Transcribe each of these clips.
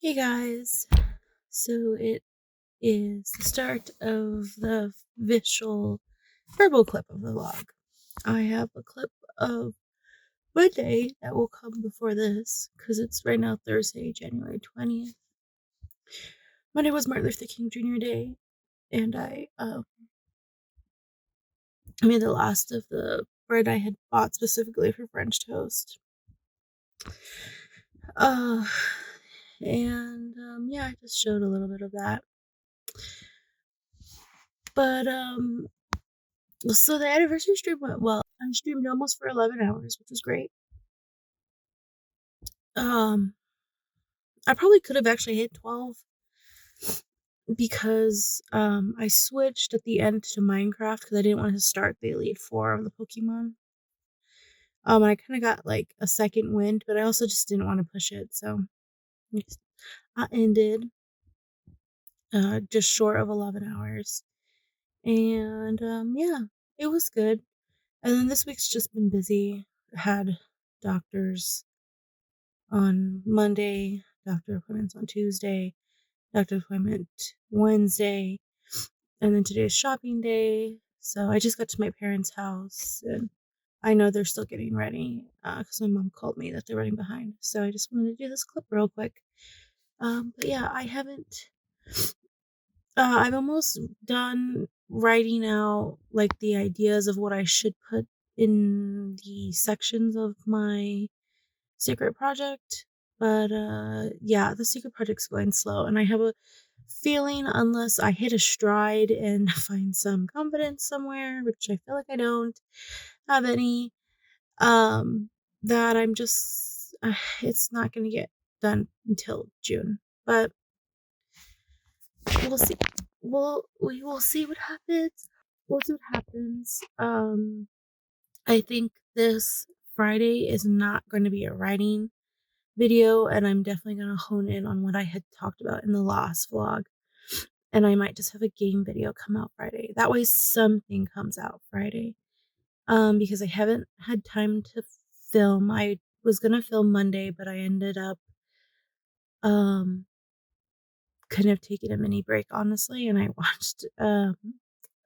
Hey guys, so it is the start of the visual verbal clip of the vlog. I have a clip of Monday that will come before this because it's right now Thursday, January 20th. Monday was Martin Luther King Jr. Day, and I made the last of the bread I had bought specifically for French toast. Yeah, I just showed a little bit of that. But so the anniversary stream went well. I streamed almost for 11 hours, which was great. I probably could have actually hit 12 because I switched at the end to Minecraft because I didn't want to start the Elite Four of the Pokemon. I kind of got like a second wind, but I also just didn't want to push it, so I ended just short of 11 hours. And yeah, it was good. And then this week's just been busy. Had doctors on Monday, doctor appointments on Tuesday, doctor appointment Wednesday, and then today's shopping day. So I just got to my parents' house, and I know they're still getting ready because my mom called me that they're running behind. So I just wanted to do this clip real quick. But yeah, I haven't. I'm almost done writing out like the ideas of what I should put in the sections of my secret project. But yeah, the secret project's going slow, and I have a feeling unless I hit a stride and find some confidence somewhere, which I feel like I don't have any, that I'm just it's not going to get done until June. But we'll see. We will see what happens. We'll see what happens. I think this Friday is not going to be a writing video, and I'm definitely going to hone in on what I had talked about in the last vlog. And I might just have a game video come out Friday. That way something comes out Friday. Because I haven't had time to film. I was going to film Monday, but I ended up kind of taking a mini break, honestly, and I watched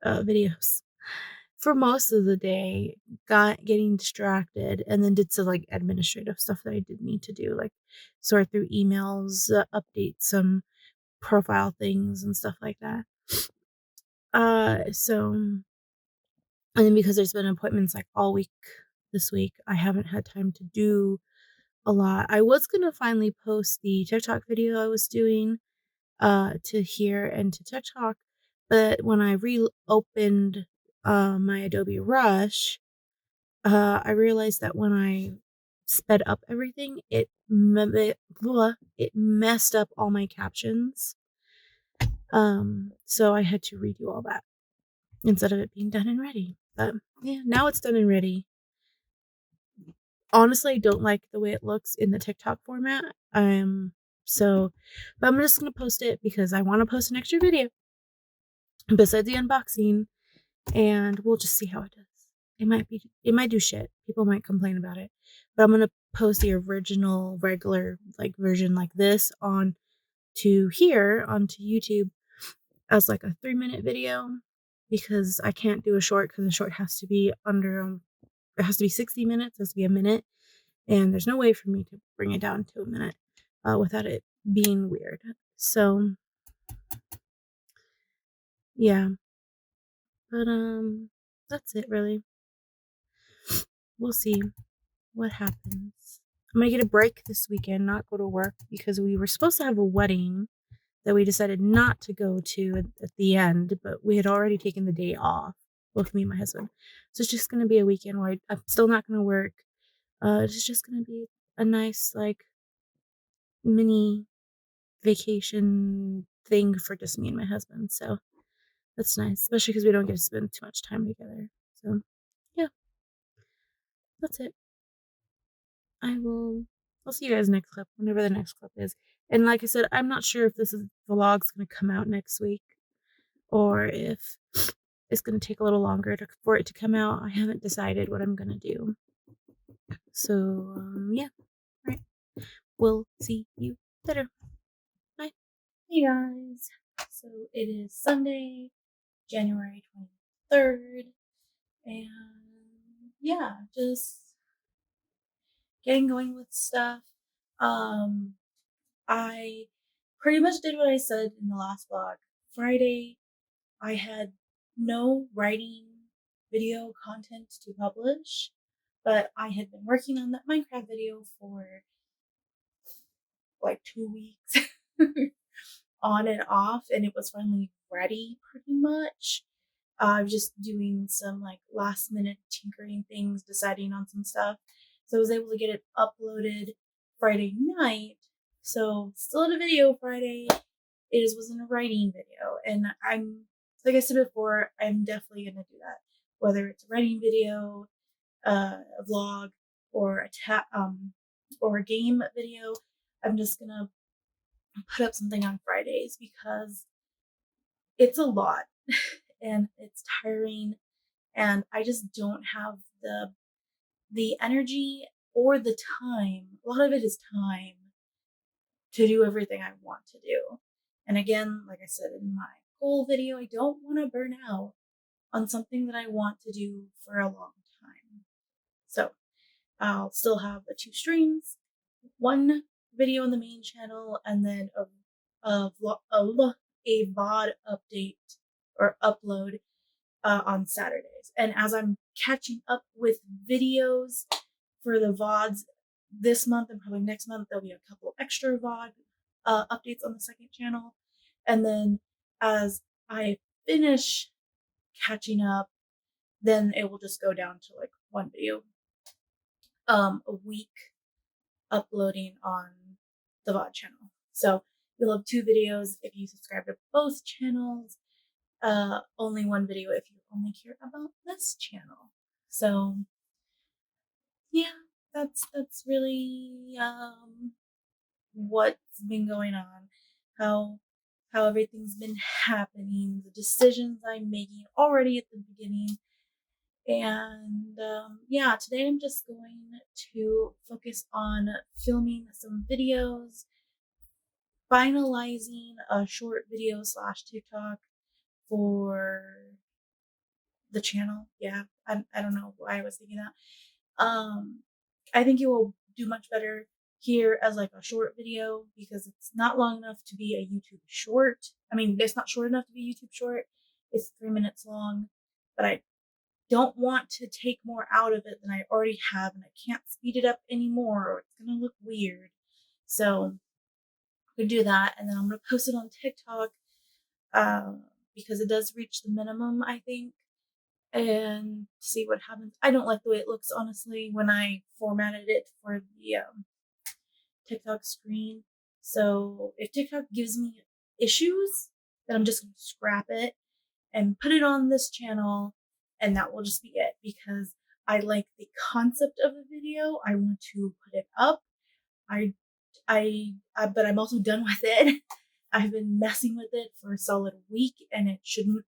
videos for most of the day, getting distracted, and then did some like administrative stuff that I did need to do, like sort through emails, update some profile things and stuff like that. And then because there's been appointments like all week this week, I haven't had time to do a lot. I was gonna finally post the TikTok video I was doing to here and to TikTok, but when I reopened my Adobe Rush, I realized that when I sped up everything, it messed up all my captions. So I had to redo all that instead of it being done and ready. But yeah, now it's done and ready. Honestly, I don't like the way it looks in the TikTok format. But I'm just gonna post it because I want to post an extra video besides the unboxing, and we'll just see how it does. It might do shit. People might complain about it, but I'm gonna post the original regular like version like this onto YouTube as like a 3-minute video, because I can't do a short because the short has to be it has to be 60 minutes, it has to be a minute, and there's no way for me to bring it down to a minute without it being weird. So yeah, but that's it really. We'll see what happens. I'm gonna get a break this weekend, not go to work, because we were supposed to have a wedding that we decided not to go to at the end, but we had already taken the day off, both me and my husband. So it's just gonna be a weekend where I'm still not gonna work. It's just gonna be a nice like mini vacation thing for just me and my husband. So that's nice, especially because we don't get to spend too much time together. So yeah, that's it. I'll see you guys next clip, whenever the next clip is. And like I said, I'm not sure if this vlog's gonna come out next week or if it's gonna take a little longer for it to come out. I haven't decided what I'm gonna do. So yeah, all right. We'll see you later. Hey guys, so it is Sunday, January 23rd, and yeah, just getting going with stuff. Um, I pretty much did what I said in the last vlog. Friday, I had no writing video content to publish, but I had been working on that Minecraft video for like 2 weeks. On and off, and it was finally ready pretty much. I was just doing some like last minute tinkering things, deciding on some stuff. So I was able to get it uploaded Friday night. So still had a video Friday. It just wasn't a writing video. And I'm, like I said before, I'm definitely gonna do that. Whether it's a writing video, a vlog, or or a game video, I'm just gonna put up something on Fridays because it's a lot and it's tiring, and I just don't have the energy or the time. A lot of it is time to do everything I want to do. And again, like I said in my goal video, I don't want to burn out on something that I want to do for a long time. So I'll still have the 2 streams, one video on the main channel, and then a VOD update or upload on Saturdays. And as I'm catching up with videos for the VODs this month and probably next month, there'll be a couple extra VOD updates on the second channel. And then as I finish catching up, then it will just go down to like one video a week uploading on the VOD channel. So you'll have 2 videos if you subscribe to both channels. Only one video if you only care about this channel. So yeah, that's really what's been going on, how everything's been happening, the decisions I'm making already at the beginning. And yeah, today I'm just going to focus on filming some videos, finalizing a short video / TikTok for the channel. Yeah, I don't know why I was thinking that. I think it will do much better here as like a short video because it's not long enough to be a YouTube short. I mean, it's not short enough to be YouTube short. It's 3 minutes long, but I don't want to take more out of it than I already have, and I can't speed it up anymore or it's gonna look weird. So I'm gonna do that, and then I'm gonna post it on TikTok because it does reach the minimum, I think, and see what happens. I don't like the way it looks, honestly, when I formatted it for the TikTok screen. So if TikTok gives me issues, then I'm just gonna scrap it and put it on this channel, and that will just be it because I like the concept of the video. I want to put it up. But I'm also done with it. I've been messing with it for a solid week, and it shouldn't.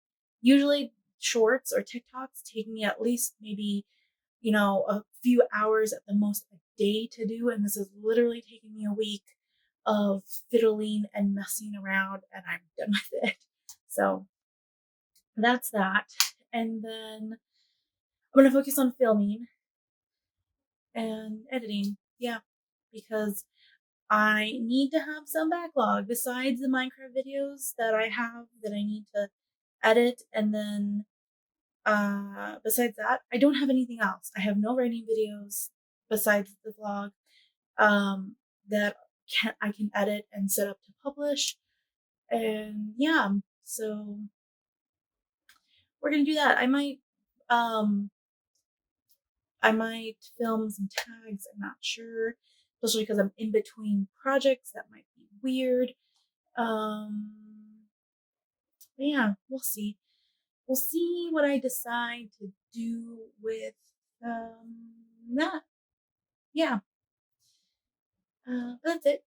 Usually, shorts or TikToks take me at least maybe, a few hours at the most a day to do, and this is literally taking me a week of fiddling and messing around, and I'm done with it. So that's that. And then I'm gonna focus on filming and editing. Yeah, because I need to have some backlog besides the Minecraft videos that I have that I need to edit. And then besides that, I don't have anything else. I have no writing videos besides the vlog that I can edit and set up to publish. And yeah, so we're gonna do that. I might film some tags. I'm not sure, especially because I'm in between projects. That might be weird. But yeah, we'll see. We'll see what I decide to do with that. Yeah. But that's it.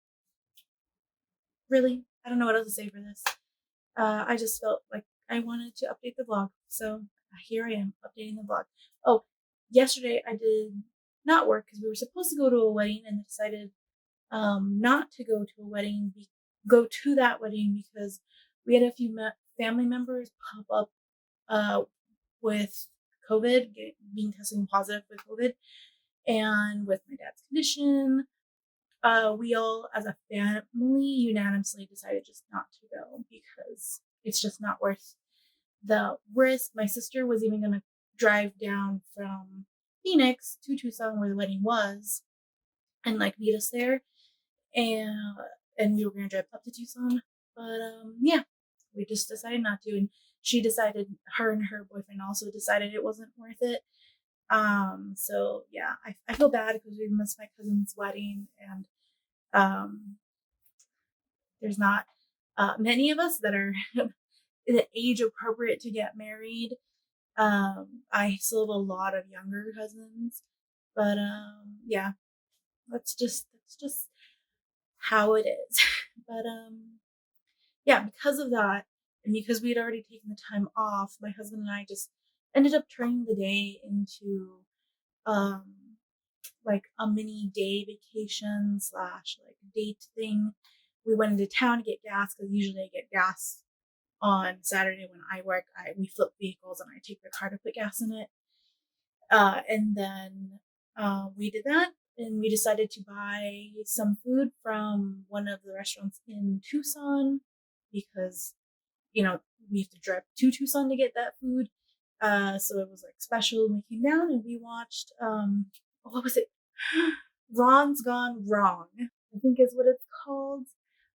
Really, I don't know what else to say for this. I just felt like I wanted to update the vlog, so here I am updating the vlog. Oh, yesterday I did not work because we were supposed to go to a wedding and decided not to go to a wedding go to that wedding because we had a few family members pop up with COVID, being testing positive with COVID, and with my dad's condition. We all, as a family, unanimously decided just not to go because it's just not worth the risk. My sister was even going to drive down from Phoenix to Tucson, where the wedding was, and like meet us there, and we were going to drive up to Tucson. But yeah, we just decided not to, and she decided, her and her boyfriend also decided it wasn't worth it. So yeah, I feel bad because we missed my cousin's wedding, and there's not many of us that are the age appropriate to get married. I still have a lot of younger cousins, but yeah, that's just how it is. But yeah, because of that, and because we had already taken the time off, my husband and I just ended up turning the day into um like a mini day vacation slash like date thing. We went into town to get gas because usually I get gas on Saturday when I work. We flip vehicles and I take the car to put gas in it. And then we did that, and we decided to buy some food from one of the restaurants in Tucson because we have to drive to Tucson to get that food. So it was like special. We came down and we watched what was it? Ron's Gone Wrong, I think is what it's called.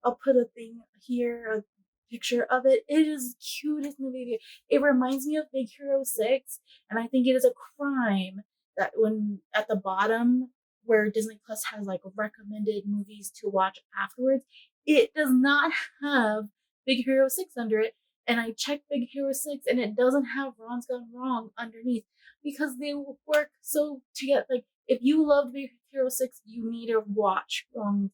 I'll put a thing here, a picture of it. It is the cutest movie. It reminds me of Big Hero 6, and I think it is a crime that when at the bottom where Disney Plus has like recommended movies to watch afterwards, it does not have Big Hero 6 under it. And I checked Big Hero 6 and it doesn't have Ron's Gone Wrong underneath because they work so together. Like, if you love Big Hero 6, you need to watch Ron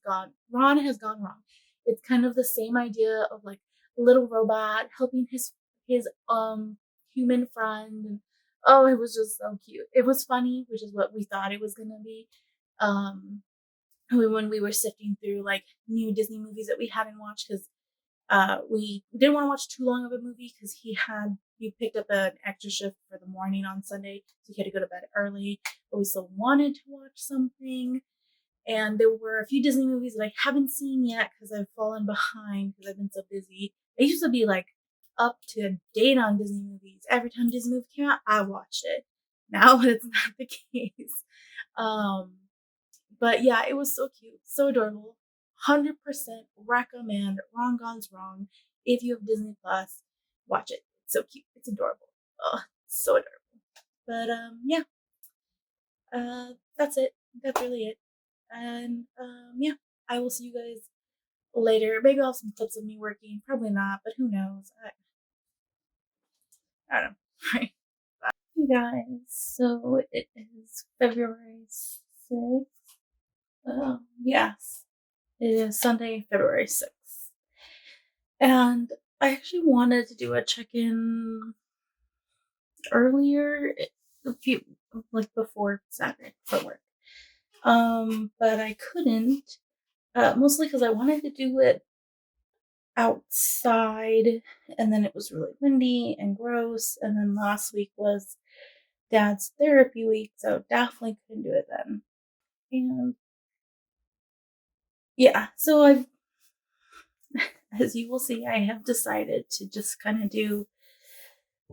Has Gone Wrong. It's kind of the same idea of like a little robot helping his human friend. And oh, it was just so cute. It was funny, which is what we thought it was gonna be. When we were sifting through like new Disney movies that we hadn't watched, because we didn't want to watch too long of a movie because he picked up an extra shift for the morning on Sunday, so he had to go to bed early, but we still wanted to watch something. And there were a few Disney movies that I haven't seen yet because I've fallen behind because I've been so busy. I used to be like up to date on Disney movies. Every time Disney movie came out, I watched it. Now it's not the case. But yeah, it was so cute, so adorable. 100% recommend Ron Gone's Wrong. If you have Disney Plus, watch it. It's so cute. It's adorable. Oh, so adorable. But yeah, that's it. That's really it. And yeah, I will see you guys later. Maybe I'll have some clips of me working. Probably not, but who knows? I don't know. Right. Hey guys, so it is February 6th. Yes, it is Sunday, February 6th. And I actually wanted to do a check-in earlier, like before Saturday for work. But I couldn't, mostly because I wanted to do it outside, and then it was really windy and gross, and then last week was Dad's therapy week, so definitely couldn't do it then. And yeah, so I've, as you will see, I have decided to just kind of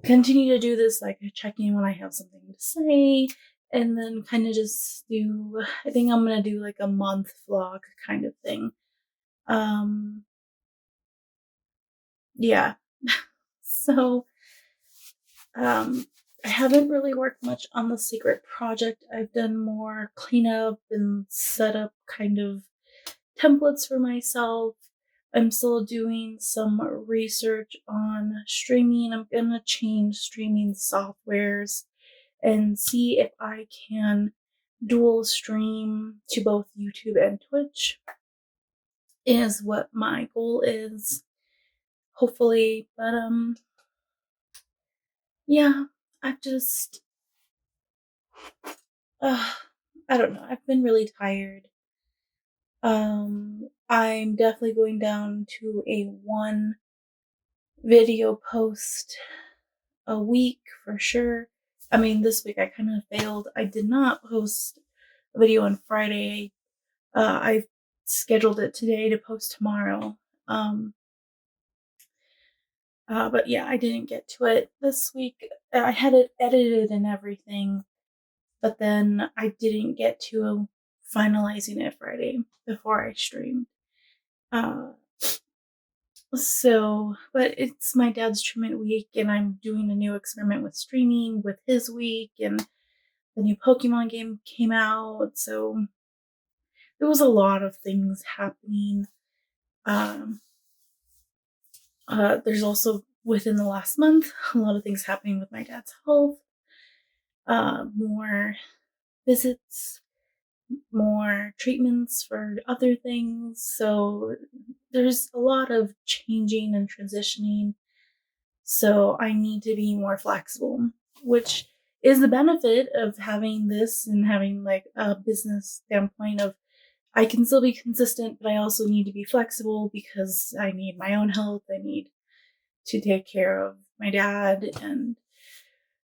continue to do this, like checking when I have something to say, and then kind of just do, I think I'm gonna do like a month vlog kind of thing. Yeah. So I haven't really worked much on the secret project. I've done more cleanup and set up kind of templates for myself. I'm still doing some research on streaming. I'm gonna change streaming softwares and see if I can dual stream to both YouTube and Twitch, is what my goal is, hopefully. But yeah, I've just I don't know, I've been really tired. I'm definitely going down to a 1 video post a week for sure. I mean, this week I kind of failed. I did not post a video on Friday. I scheduled it today to post tomorrow. But yeah, I didn't get to it this week. I had it edited and everything, but then I didn't get to finalizing it Friday before I streamed. But it's my dad's treatment week, and I'm doing a new experiment with streaming with his week, and the new Pokemon game came out, so there was a lot of things happening. Um, there's also within the last month a lot of things happening with my dad's health. More visits, more treatments for other things. So there's a lot of changing and transitioning. So I need to be more flexible, which is the benefit of having this and having like a business standpoint of I can still be consistent, but I also need to be flexible because I need my own health. I need to take care of my dad, and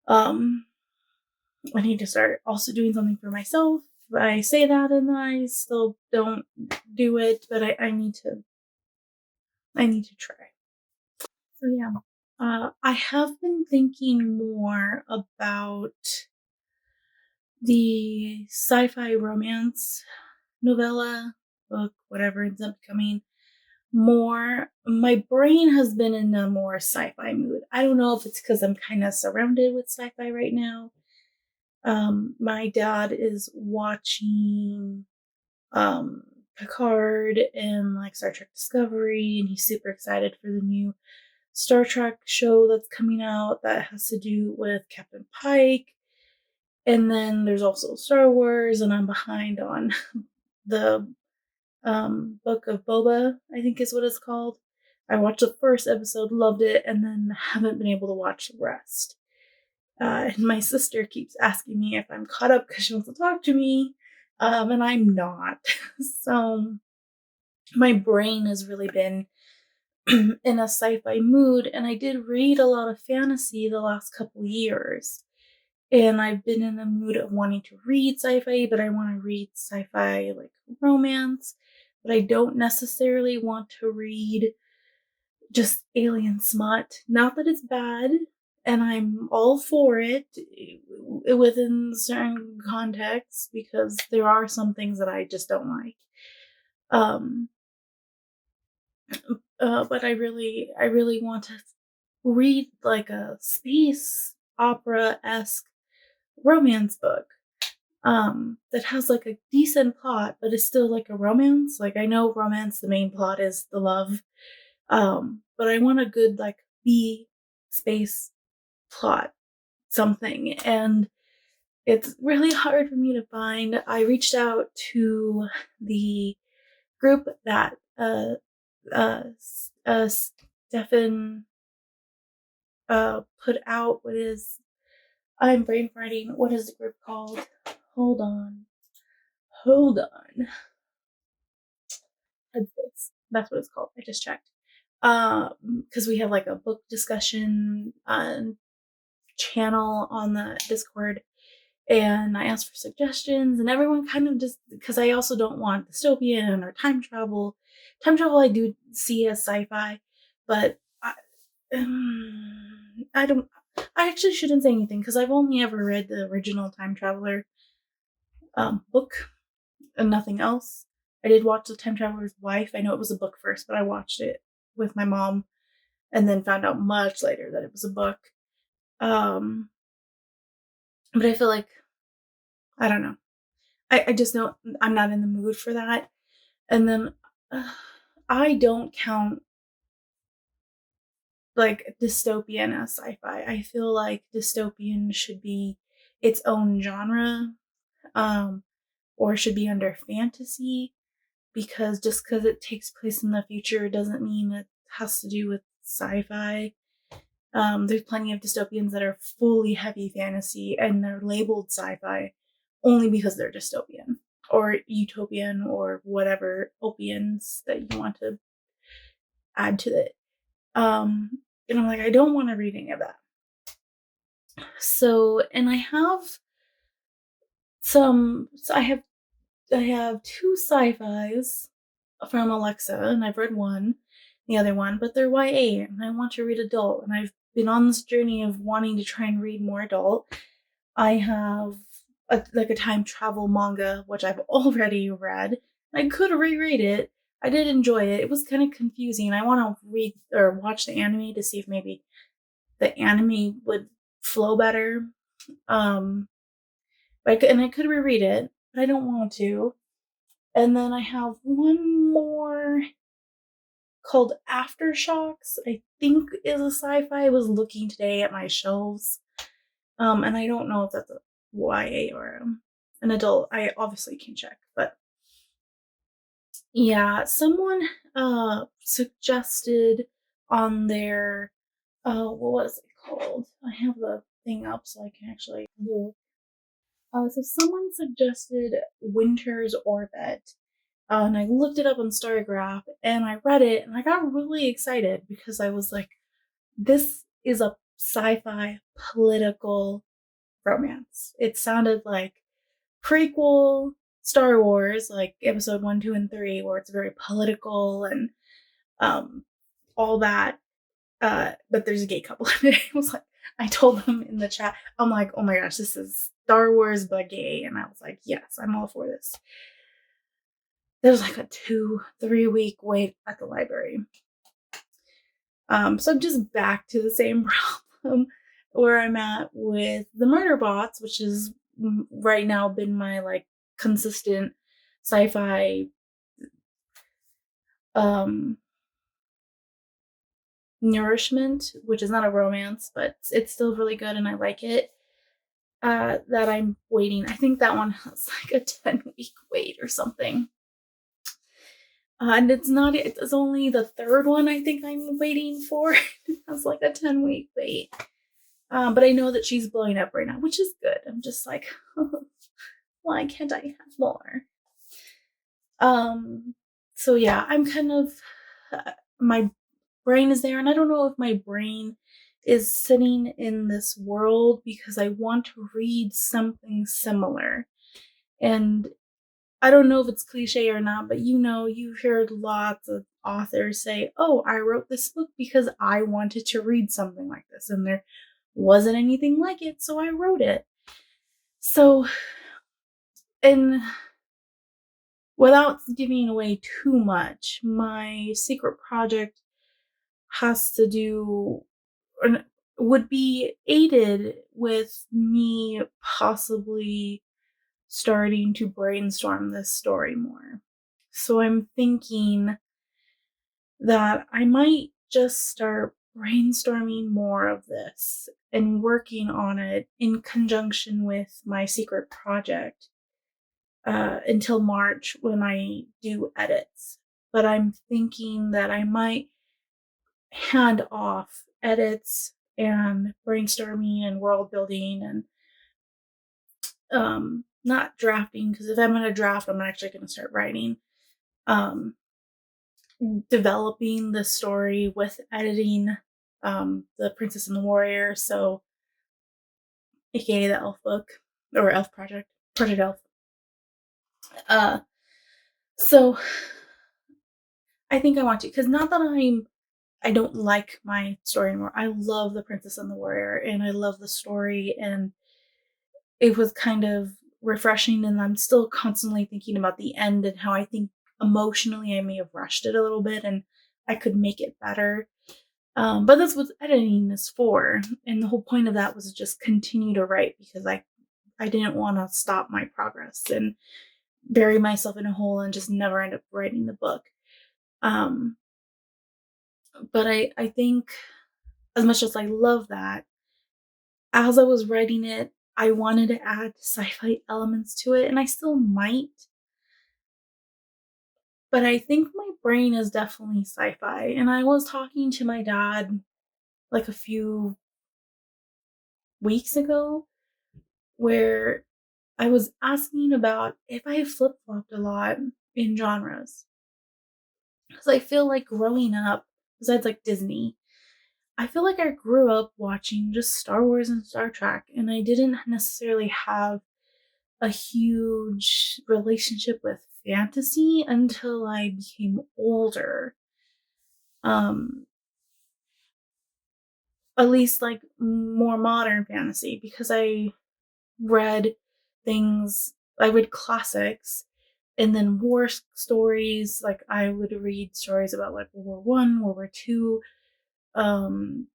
I need to start also doing something for myself. I say that and then I still don't do it, but I need to try. So yeah. I have been thinking more about the sci-fi romance novella book, whatever ends up coming. More, my brain has been in a more sci-fi mood. I don't know if it's because I'm kind of surrounded with sci-fi right now. My dad is watching Picard and like Star Trek Discovery, and he's super excited for the new Star Trek show that's coming out that has to do with Captain Pike. And then there's also Star Wars, and I'm behind on the Book of Boba, I think is what it's called. I watched the first episode, loved it, and then haven't been able to watch the rest. And my sister keeps asking me if I'm caught up because she wants to talk to me, and I'm not. So my brain has really been in a sci-fi mood, and I did read a lot of fantasy the last couple years. And I've been in the mood of wanting to read sci-fi, but I want to read sci-fi like romance, but I don't necessarily want to read just alien smut. Not that it's bad, and I'm all for it within certain contexts because there are some things that I just don't like. But I really want to read like a space opera-esque romance book that has like a decent plot, but it's still like a romance. Like I know romance, the main plot is the love, but I want a good like B space plot something, and it's really hard for me to find. I reached out to the group that Stefan put out. What is I'm brain farting. What is the group called? Hold on. Headspace. That's what it's called. I just checked. Because we have like a book discussion channel on the Discord, and I asked for suggestions, and everyone kind of just because I also don't want dystopian or time travel. Time travel I do see as sci-fi, but I don't. I actually shouldn't say anything because I've only ever read the original Time Traveler book and nothing else. I did watch The Time Traveler's Wife. I know it was a book first, but I watched it with my mom and then found out much later that it was a book. But I feel like, I don't know. I just know I'm not in the mood for that. And then I don't count like dystopian as sci-fi. I feel like dystopian should be its own genre, or should be under fantasy, because just because it takes place in the future doesn't mean it has to do with sci-fi. There's plenty of dystopians that are fully heavy fantasy and they're labeled sci-fi only because they're dystopian. or utopian or whatever opians that you want to add to it. And I'm like, I don't want to read any of that. So, and I have I have two sci-fis from Alexa, and I've read one, the other one, but they're YA, and I want to read adult, and I've been on this journey of wanting to try and read more adult. I have a time travel manga, which I've already read. I could reread it. I did enjoy it. It was kind of confusing. I want to read or watch the anime to see if maybe the anime would flow better. And I could reread it, but I don't want to. And then I have one more called Aftershocks. I think is a sci-fi. I was looking today at my shelves. And I don't know if that's a YA or an adult. I obviously can check, but yeah, someone suggested on their what was it called? I have the thing up so I can actually look. So someone suggested Winter's Orbit. And I looked it up on Storygraph and I read it and I got really excited because I was like, this is a sci-fi political romance. It sounded like prequel Star Wars, like episode 1, 2, and 3, where it's very political and all that. But there's a gay couple in it. It was like, I told them in the chat, I'm like, oh my gosh, this is Star Wars but gay. And I was like, yes, I'm all for this. There's like a 2-3 week wait at the library. So I'm just back to the same problem where I'm at with the murder bots, which is right now been my like consistent sci-fi nourishment, which is not a romance, but it's still really good and I like it. That I'm waiting. I think that one has like a 10-week wait or something. And it's only the third one I think I'm waiting for. It has like a 10-week wait. But I know that she's blowing up right now, which is good. I'm just like, why can't I have more? So yeah, I'm kind of, my brain is there, and I don't know if my brain is sitting in this world because I want to read something similar. And I don't know if it's cliche or not, but you've heard lots of authors say, oh, I wrote this book because I wanted to read something like this, and there wasn't anything like it, so I wrote it. So, and without giving away too much, my secret project has to do, or would be aided with me possibly starting to brainstorm this story more. So I'm thinking that I might just start brainstorming more of this and working on it in conjunction with my secret project until March when I do edits. But I'm thinking that I might hand off edits and brainstorming and world building and not drafting, because if I'm going to draft, I'm actually going to start writing. Developing the story with editing the Princess and the Warrior, so aka the Elf book or Elf Project Elf. So I think I want to, because not that I don't like my story anymore. I love the Princess and the Warrior and I love the story, and it was kind of refreshing, and I'm still constantly thinking about the end and how I think emotionally I may have rushed it a little bit and I could make it better. But that's what editing is for. And the whole point of that was to just continue to write, because I didn't want to stop my progress and bury myself in a hole and just never end up writing the book. But I think, as much as I love that, as I was writing it, I wanted to add sci-fi elements to it, and I still might. But I think my brain is definitely sci-fi. And I was talking to my dad like a few weeks ago where I was asking about if I flip-flopped a lot in genres. Because I feel like growing up, besides like Disney, I feel like I grew up watching just Star Wars and Star Trek, and I didn't necessarily have a huge relationship with fantasy until I became older. Um, at least like more modern fantasy, because read I read classics and then war stories. Like I would read stories about like World War I, World War II. Um,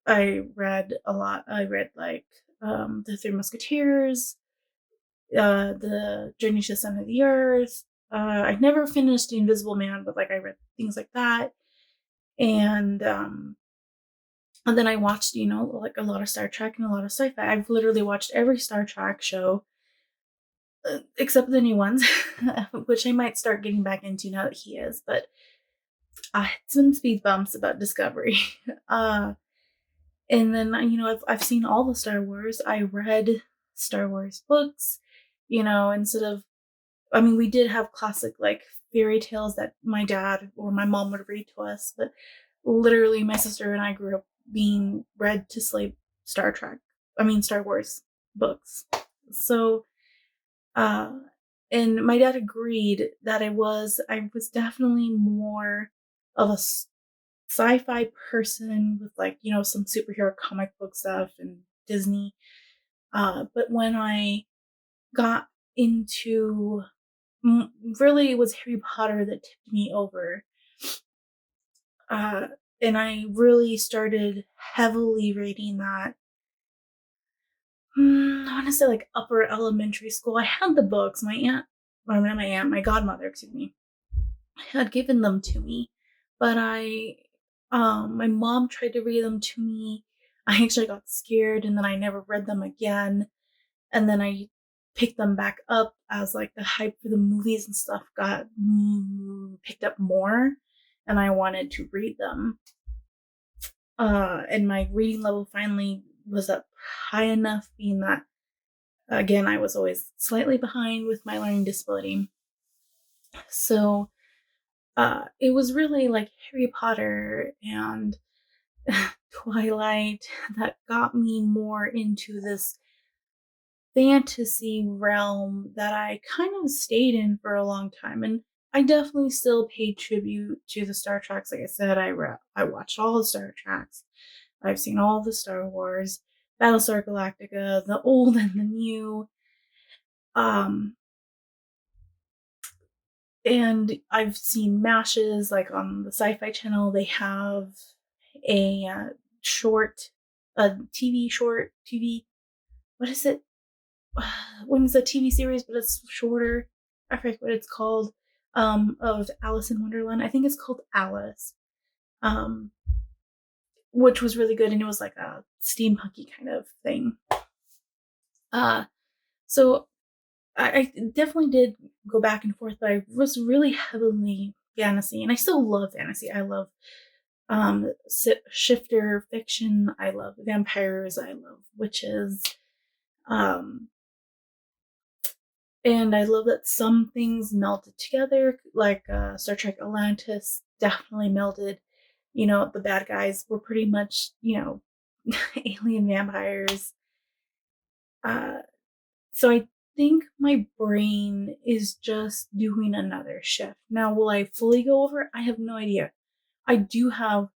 I read a lot. I read like The Three Musketeers, The Journey to the Center of the Earth. I never finished The Invisible Man, but like I read things like that. And and then I watched, like a lot of Star Trek and a lot of sci-fi. I've literally watched every Star Trek show except the new ones, which I might start getting back into now that he is. But I had some speed bumps about Discovery. uh, and then I've seen all the Star Wars. I read Star Wars books. Instead of, I mean, we did have classic like fairy tales that my dad or my mom would read to us, but literally my sister and I grew up being read to sleep Star Wars books. So, uh, and my dad agreed that I was definitely more of a sci-fi person with like, some superhero comic book stuff and Disney. But when I got into, really it was Harry Potter that tipped me over. Uh, and I really started heavily reading that. I want to say like upper elementary school. I had the books. My godmother, excuse me, had given them to me, but my mom tried to read them to me. I actually got scared, and then I never read them again. And then I picked them back up as like the hype for the movies and stuff got picked up more, and I wanted to read them. And my reading level finally was up high enough, being that again I was always slightly behind with my learning disability. So it was really like Harry Potter and Twilight that got me more into this fantasy realm that I kind of stayed in for a long time. And I definitely still paid tribute to the Star Treks. Like I said, I watched all the Star Treks. I've seen all the Star Wars, Battlestar Galactica, the old and the new. Um, and I've seen mashes like on the Sci-Fi Channel. They have a short, a TV short TV. What is it? When it's a TV series, but it's shorter. I forget what it's called. Of Alice in Wonderland. I think it's called Alice. Um, which was really good, and it was like a steampunky kind of thing. So I definitely did go back and forth, but I was really heavily fantasy, and I still love fantasy. I love shifter fiction. I love vampires. I love witches. Um, and I love that some things melted together, like Star Trek Atlantis definitely melded. The bad guys were pretty much, alien vampires. Uh, so I think my brain is just doing another shift. Now, will I fully go over it? I have no idea. I do have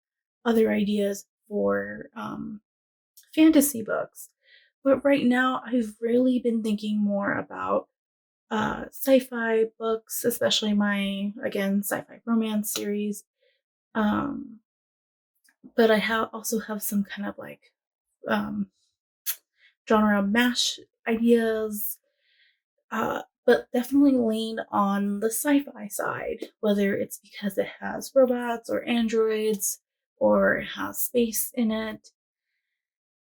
other ideas for fantasy books, but right now I've really been thinking more about sci-fi books, especially my, again, sci-fi romance series. Um, but I also have some kind of like um, genre mash ideas, but definitely lean on the sci-fi side, whether it's because it has robots or androids or it has space in it.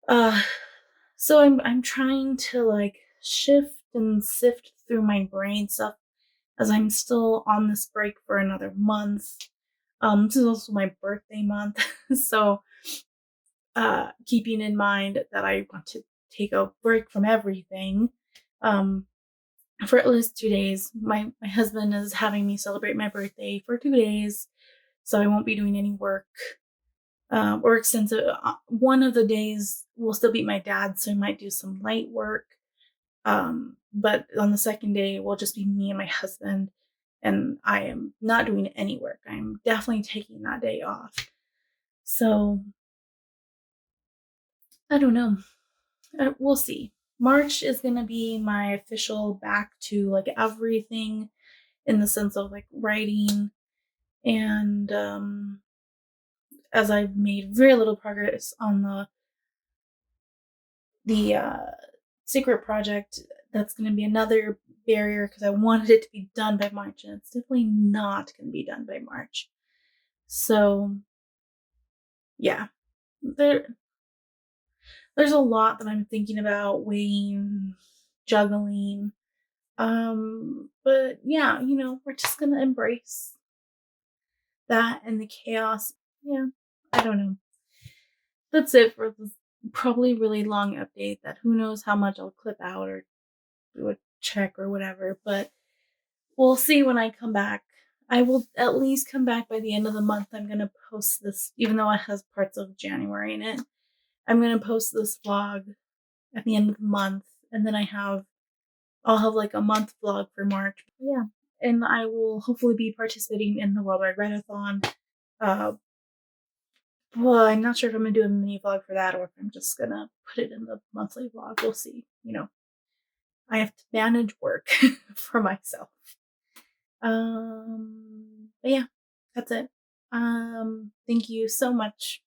Uh, so I'm trying to like shift and sift through my brain stuff as I'm still on this break for another month. This is also my birthday month, so keeping in mind that I want to take a break from everything, for at least 2 days. My husband is having me celebrate my birthday for 2 days, so I won't be doing any work or extensive. One of the days will still be my dad's, so I might do some light work. But on the second day, it will just be me and my husband, and I am not doing any work. I'm definitely taking that day off. So I don't know. We'll see. March is gonna be my official back to like everything in the sense of like writing, and as I've made very little progress on the secret project, that's going to be another barrier because I wanted it to be done by March, and it's definitely not going to be done by March. So yeah, there's a lot that I'm thinking about, weighing, juggling. But yeah, we're just gonna embrace that and the chaos. Yeah, I don't know. That's it for this probably really long update that who knows how much I'll clip out or do a check or whatever, but we'll see when I come back. I will at least come back by the end of the month. I'm going to post this, even though it has parts of January in it. I'm going to post this vlog at the end of the month, and then I'll have like a month vlog for March. Yeah, and I will hopefully be participating in the Worldwide Readathon. Well, I'm not sure if I'm going to do a mini vlog for that or if I'm just going to put it in the monthly vlog. We'll see. I have to manage work for myself. But yeah, that's it. Thank you so much.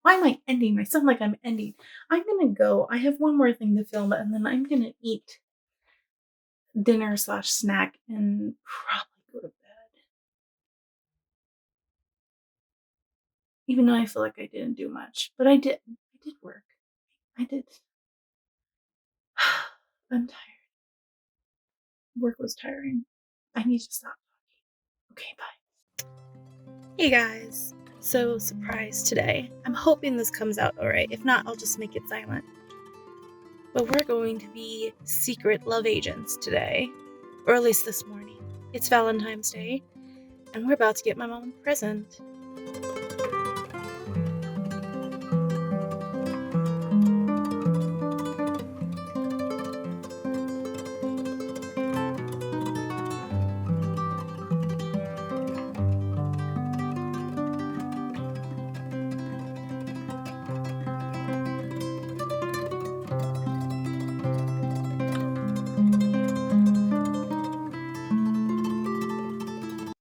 Why am I ending? I sound like I'm ending. I'm gonna go. I have one more thing to film, and then I'm gonna eat dinner/snack and probably go to bed. Even though I feel like I didn't do much, but I did. I did work. I did. I'm tired. Work was tiring. I need to stop talking. Okay, bye. Hey guys. So, surprise today. I'm hoping this comes out alright. If not, I'll just make it silent. But we're going to be secret love agents today. Or at least this morning. It's Valentine's Day, and we're about to get my mom a present.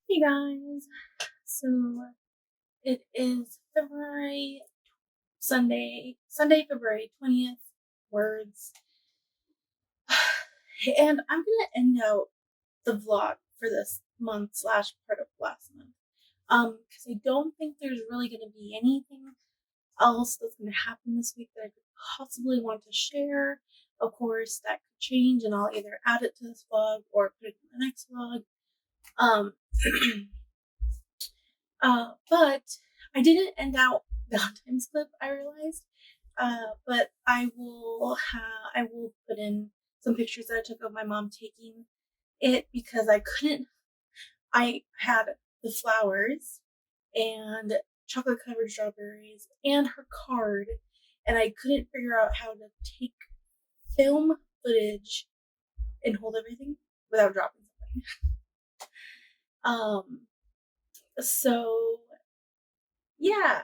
Hey guys! So, it is Sunday, February 20th, words. And I'm gonna end out the vlog for this month / part of last month. Because I don't think there's really gonna be anything else that's gonna happen this week that I could possibly want to share. Of course, that could change, and I'll either add it to this vlog or put it in the next vlog. But I didn't end out Valentine's clip, I realized. But I will put in some pictures that I took of my mom taking it because I had the flowers and chocolate covered strawberries and her card, and I couldn't figure out how to take film footage and hold everything without dropping something. So yeah.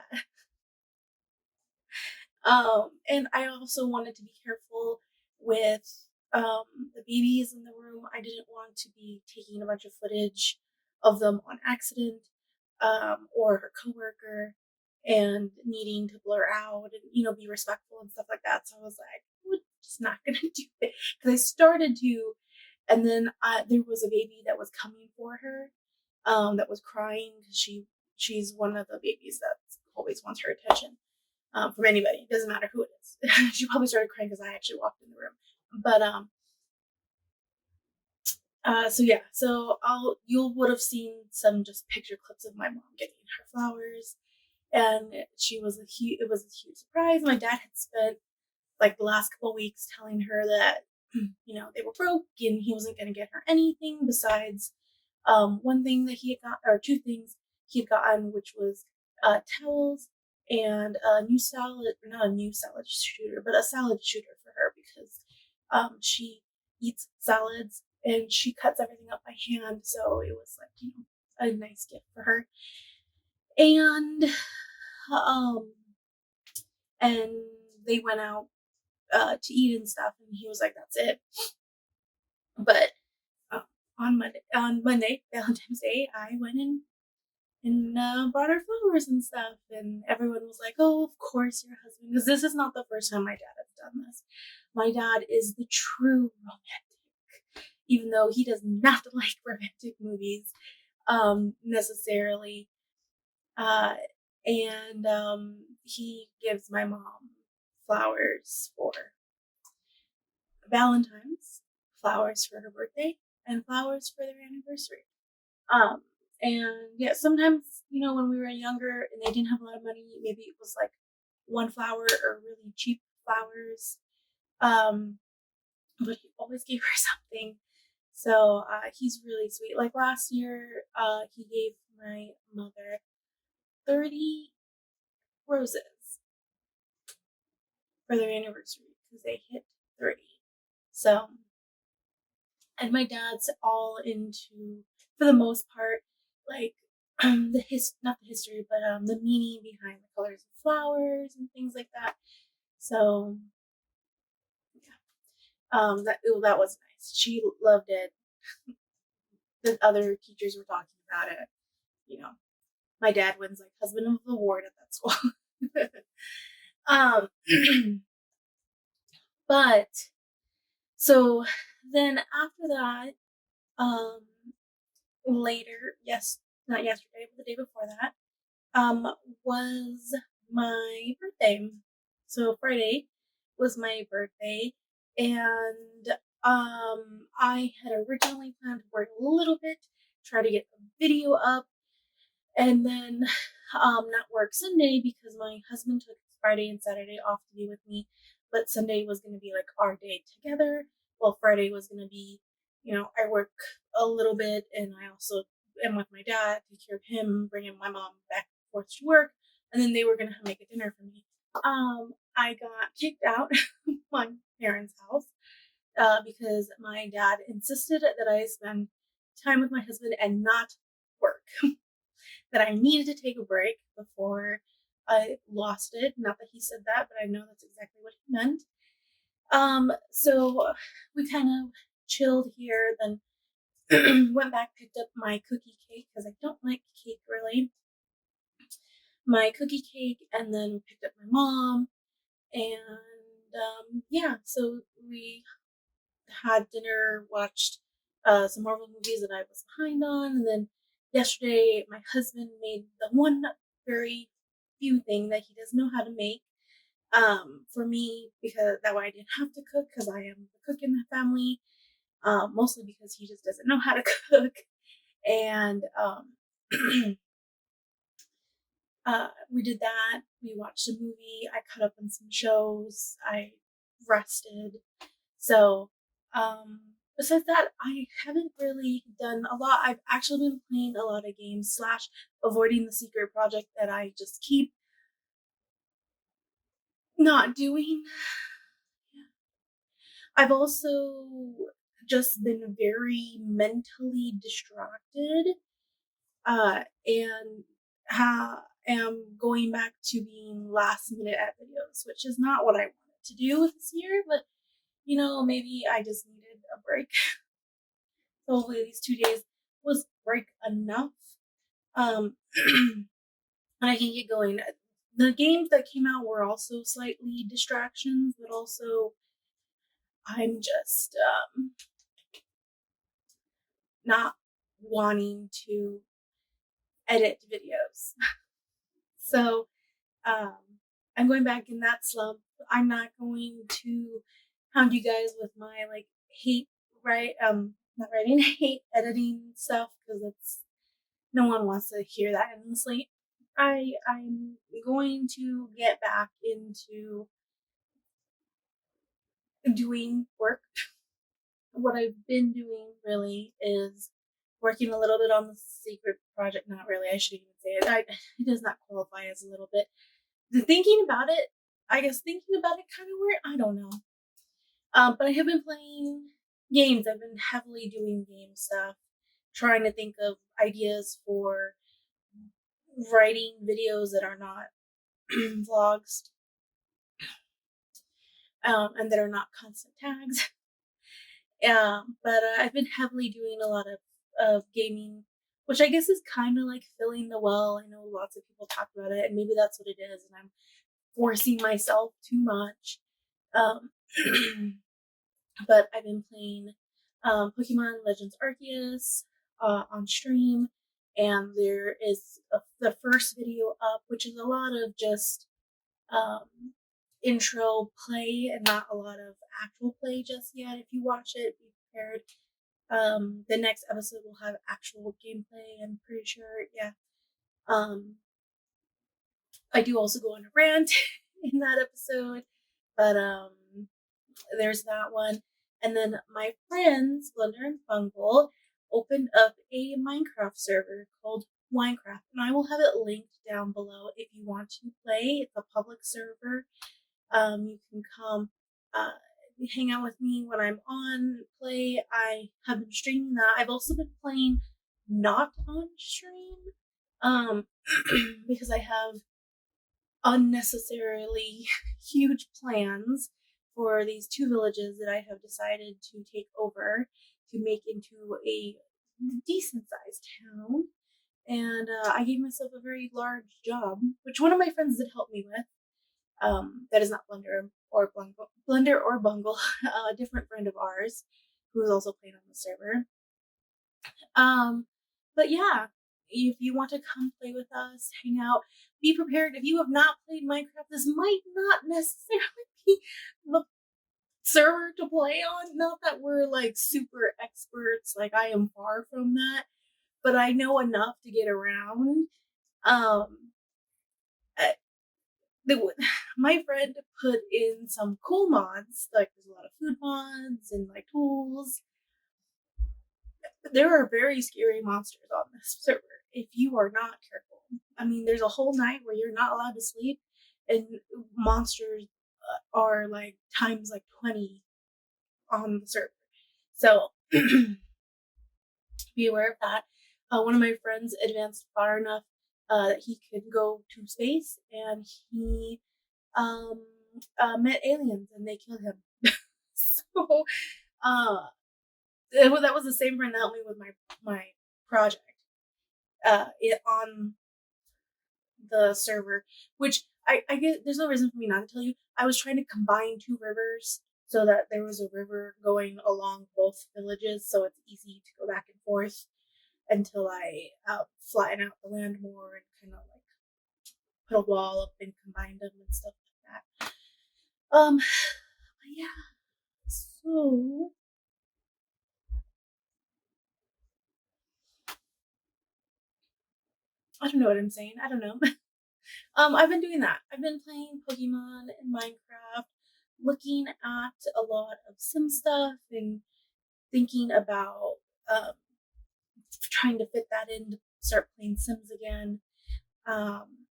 And I also wanted to be careful with the babies in the room. I didn't want to be taking a bunch of footage of them on accident, or her coworker, and needing to blur out and be respectful and stuff like that. So I was like, we're just not gonna do it because I started to, and then there was a baby that was coming for her, that was crying because she's one of the babies that always wants her attention. From anybody. It doesn't matter who it is. She probably started crying because I actually walked in the room. But so yeah, so you would have seen some just picture clips of my mom getting her flowers, and it was a huge surprise. My dad had spent like the last couple of weeks telling her that they were broke and he wasn't going to get her anything besides one thing that he had got, or two things he had gotten, which was towels and a new salad, not a new salad shooter, but a salad shooter for her because she eats salads and she cuts everything up by hand. So it was like, a nice gift for her. And um and they went out to eat and stuff, and he was like, "That's it." But on Monday, Valentine's Day, I went in and brought her flowers and stuff, and everyone was like, "Oh, of course, your husband," because this is not the first time my dad has done this. My dad is the true romantic, even though he does not like romantic movies necessarily. Uh, and he gives my mom flowers for Valentine's, flowers for her birthday, and flowers for their anniversary. Um, and yeah, sometimes, when we were younger and they didn't have a lot of money, maybe it was like one flower or really cheap flowers. But he always gave her something. So he's really sweet. Like last year, he gave my mother 30 roses for their anniversary because they hit 30. So, and my dad's all into, for the most part, like not the history, but the meaning behind the colors of flowers and things like that. So yeah, that was nice. She loved it. The other teachers were talking about it. My dad wins like husband of the award at that school. um, but so then after that, um, later, not yesterday, but the day before that, was my birthday. So Friday was my birthday, and I had originally planned to work a little bit, try to get a video up, and then not work Sunday because my husband took Friday and Saturday off to be with me, but Sunday was going to be like our day together. Well, Friday was going to be, I work a little bit, and I also am with my dad, take care of him, bringing my mom back and forth to work, and then they were going to make a dinner for me. I got kicked out of my parents' house because my dad insisted that I spend time with my husband and not work. That I needed to take a break before I lost it. Not that he said that, but I know that's exactly what he meant. So we kind of chilled here, then went back, picked up my cookie cake because I don't like cake really. My cookie cake, and then picked up my mom, and yeah, so we had dinner, watched some Marvel movies that I was behind on, and then yesterday my husband made the one very few thing that he doesn't know how to make for me, because that way I didn't have to cook because I am the cook in the family, mostly because he just doesn't know how to cook. And we did that. We watched a movie. I caught up on some shows. I rested. So, besides that, I haven't really done a lot. I've actually been playing a lot of games slash avoiding the secret project that I just keep not doing. I've also just been very mentally distracted, and am going back to being last minute at videos, which is not what I wanted to do this year, but maybe I just needed a break. So hopefully these 2 days was break enough. Um, and I can get going. The games that came out were also slightly distractions, but also I'm just not wanting to edit videos. So um, I'm going back in that slump. I'm not going to hound you guys with my like hate not writing, hate editing stuff, because it's no one wants to hear that endlessly. I'm going to get back into doing work what I've been doing really is working a little bit on the secret project. Not really, I shouldn't even say it. It does not qualify as a little bit. The thinking about it, I guess thinking about it kind of weird. I don't know. But I have been playing games. I've been heavily doing game stuff, trying to think of ideas for writing videos that are not vlogs, and that are not constant tags. But I've been heavily doing a lot of gaming, which I guess is kind of like filling the well. I know lots of people talk about it, and maybe that's what it is, and I'm forcing myself too much. Um, but I've been playing Pokemon Legends Arceus on stream, and there is the first video up, which is a lot of just um, intro play and not a lot of actual play just yet. If you watch it, be prepared. The next episode will have actual gameplay, I'm pretty sure. Yeah. I do also go on a rant in that episode, but there's that one. And then my friends, Blender and Fungal, opened up a Minecraft server called Minecraft, and I will have it linked down below if you want to play. It's a public server. You can come hang out with me when I'm on play. I have been streaming that. I've also been playing not on stream, um, because I have unnecessarily huge plans for these two villages that I have decided to take over to make into a decent sized town. And I gave myself a very large job, which one of my friends did help me with. That is not Blender or Bungle, a different friend of ours who is also playing on the server. But yeah, if you want to come play with us, hang out, be prepared. If you have not played Minecraft, this might not necessarily be the server to play on. Not that we're like super experts, like I am far from that, but I know enough to get around. Um, my friend put in some cool mods, like there's a lot of food mods and like tools. There are very scary monsters on this server if you are not careful. I mean, there's a whole night where you're not allowed to sleep, and monsters are like times like 20 on the server. So be aware of that. One of my friends advanced far enough that he could go to space, and he met aliens and they killed him. So that was the same friend that helped me with my project on the server, which I get. There's no reason for me not to tell you. I was trying to combine two rivers so that there was a river going along both villages, so it's easy to go back and forth until I flatten out the land more and kind of like put a wall up and combine them and stuff like that. Yeah. So I don't know what I'm saying. I don't know. I've been doing that. I've been playing Pokemon and Minecraft, looking at a lot of Sim stuff and thinking about trying to fit that in to start playing Sims again. Um,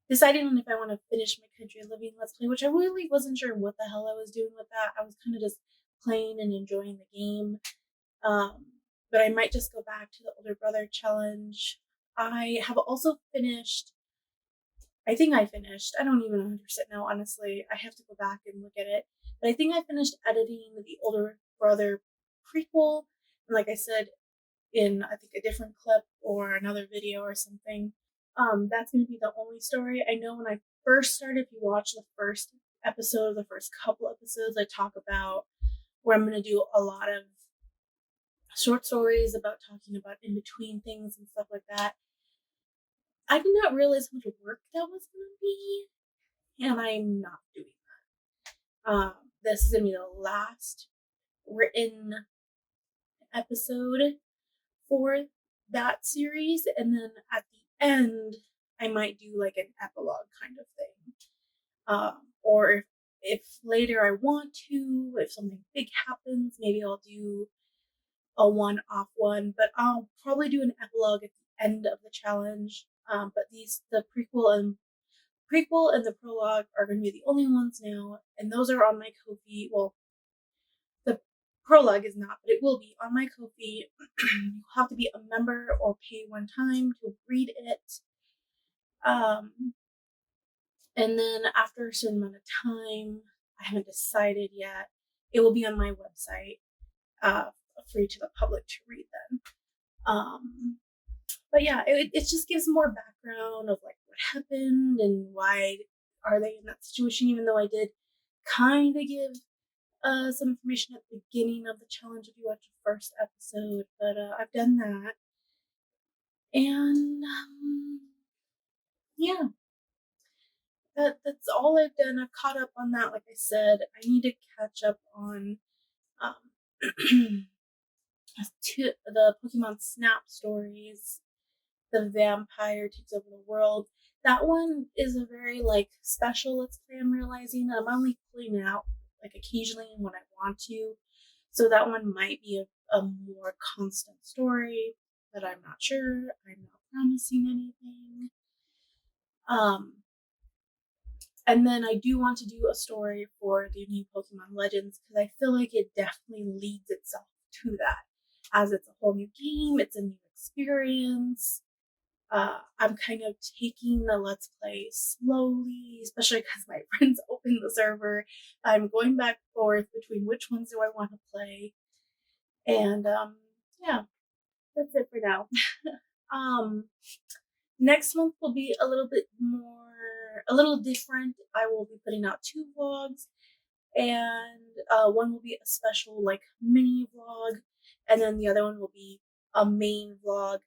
deciding on if I want to finish my Country of Living Let's Play, which I really wasn't sure what the hell I was doing with that. I was kind of just playing and enjoying the game. But I might just go back to the Older Brother challenge. I have also finished. I think I finished. I don't even 100% know, honestly. I have to go back and look at it. But I think I finished editing the Older Brother prequel. And like I said in, I think, a different clip or another video or something, that's going to be the only story. I know when I first started, if you watch the first episode, the first couple episodes, I talk about where I'm going to do a lot of short stories about talking about in between things and stuff like that. I did not realize how much work that was going to be, and I'm not doing that. This is going to be the last written episode for that series, and then at the end, I might do like an epilogue kind of thing. Or if later I want to, if something big happens, maybe I'll do a one-off one, but I'll probably do an epilogue at the end of the challenge. But the prequel and the prologue are going to be the only ones now, and those are on my Ko-fi. Well, the prologue is not, but it will be on my Ko-fi. You have to be a member or pay one time to read it. And then after a certain amount of time, I haven't decided yet, it will be on my website, free to the public to read then. But yeah, it just gives more background of like what happened and why are they in that situation, even though I did kind of give some information at the beginning of the challenge if you watch the first episode, but I've done that. And yeah, that's all I've done. I've caught up on that. Like I said, I need to catch up on the Pokemon Snap stories. The vampire takes over the world. That one is a very like special Let's Play. I'm realizing I'm only pulling it out like occasionally when I want to, so that one might be a more constant story, but I'm not sure. I'm not promising anything. And then I do want to do a story for the new Pokemon Legends because I feel like it definitely leads itself to that, as it's a whole new game, it's a new experience. I'm kind of taking the Let's Play slowly, especially because my friends opened the server. I'm going back and forth between which ones do I want to play. And yeah, that's it for now. Next month will be a little different. I will be putting out 2 vlogs, and one will be a special like mini vlog, and then the other one will be a main vlog.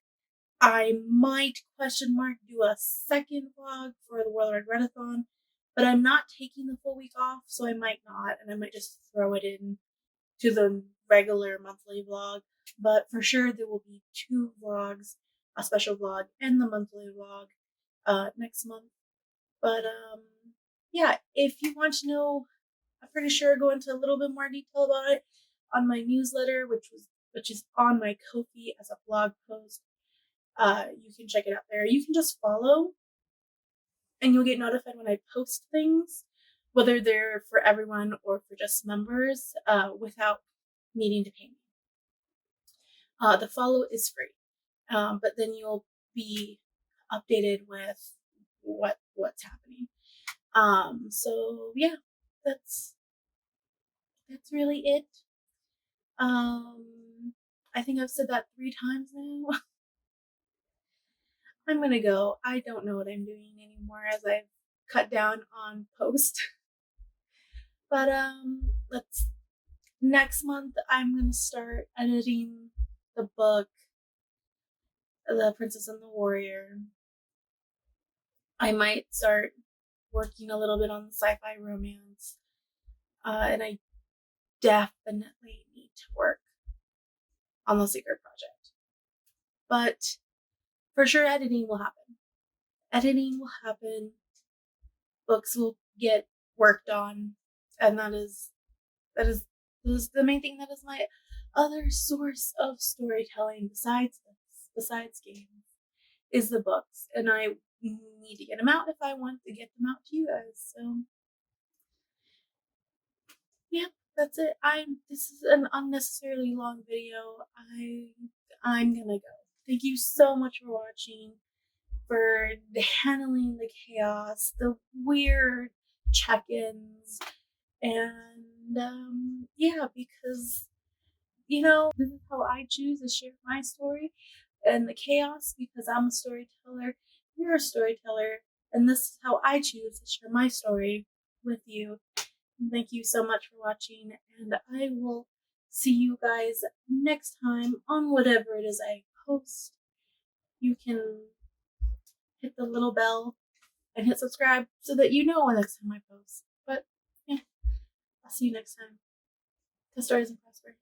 I might do a second vlog for the World Red Readathon, but I'm not taking the full week off, so I might not, and I might just throw it in to the regular monthly vlog. But for sure, there will be 2 vlogs, a special vlog and the monthly vlog next month. But yeah, if you want to know, I'm pretty sure I go into a little bit more detail about it on my newsletter, which is on my Ko-fi as a blog post. You can check it out there. You can just follow and you'll get notified when I post things, whether they're for everyone or for just members, without needing to pay me. The follow is free, but then you'll be updated with what's happening. So yeah, that's really it. I think I've said that 3 times now. I'm gonna go. I don't know what I'm doing anymore as I've cut down on post. But next month I'm gonna start editing the book, The Princess and the Warrior. I might start working a little bit on the sci-fi romance. And I definitely need to work on the secret project. But for sure editing will happen. Books will get worked on, and that is the main thing. That is my other source of storytelling besides games, is the books, and I need to get them out if I want to get them out to you guys. So yeah, that's it. This is an unnecessarily long video. I'm gonna go. Thank you so much for watching, for handling the chaos, the weird check-ins, and yeah, because this is how I choose to share my story and the chaos, because I'm a storyteller, you're a storyteller, and this is how I choose to share my story with you. And thank you so much for watching, and I will see you guys next time on whatever it is I post. You can hit the little bell and hit subscribe so that you know when next time I post. But yeah, I'll see you next time. The stories and prosper.